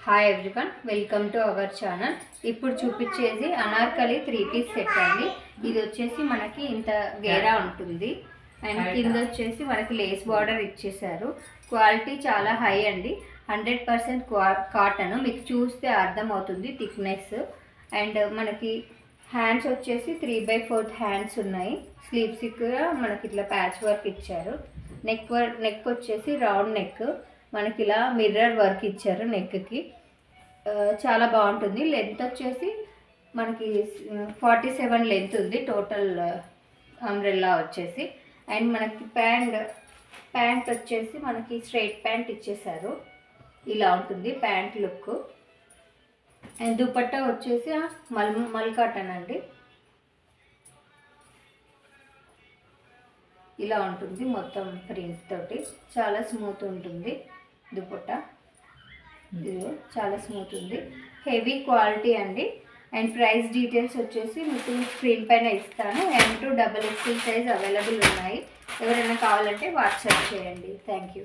Hi everyone, welcome to our channel. ఇప్పుడు చూపించేది Anarkali 3 piece set అండి. ఇది వచ్చేసి మనకి ఇంత గేరా ఉంటుంది అండ్ కింద వచ్చేసి మనకి లేస్ బార్డర్ ఇచ్చేసారు. క్వాలిటీ చాలా హై అండి, 100% కాటన్. మీకు చూస్తే అర్థమవుతుంది థిక్నెస్. అండ్ మనకి హ్యాండ్స్ వచ్చేసి 3/4 హ్యాండ్స్ ఉన్నాయి. స్లీవ్స్ కూడా మనకి ఇట్లా ప్యాచ్ వర్క్ ఇచ్చారు. నెక్ వచ్చేసి రౌండ్ నెక్, మనకి ఇలా మిర్రర్ వర్క్ ఇచ్చారు నెక్కి. చాలా బాగుంటుంది. లెంత్ వచ్చేసి మనకి 47 లెంత్ ఉంది టోటల్ అంబ్రెల్లా వచ్చేసి. అండ్ మనకి ప్యాంట్ వచ్చేసి మనకి స్ట్రైట్ ప్యాంట్ ఇచ్చేసారు. ఇలా ఉంటుంది ప్యాంట్ లుక్. అండ్ దుపట్టా వచ్చేసి మల్ కాటన్ అండి. ఇలా ఉంటుంది మొత్తం ప్రింట్ తోటి. చాలా స్మూత్ ఉంటుంది దుపట్టా. ఇది చాలా స్మూత్ ఉంది, హెవీ క్వాలిటీ అండి. అండ్ ప్రైస్ డీటెయిల్స్ వచ్చేసి మీకు స్క్రీన్ పైన ఇస్తాను. M to XXL size available ఉన్నాయి. ఎవరైనా కావాలంటే వాట్సాప్ చేయండి. Thank you.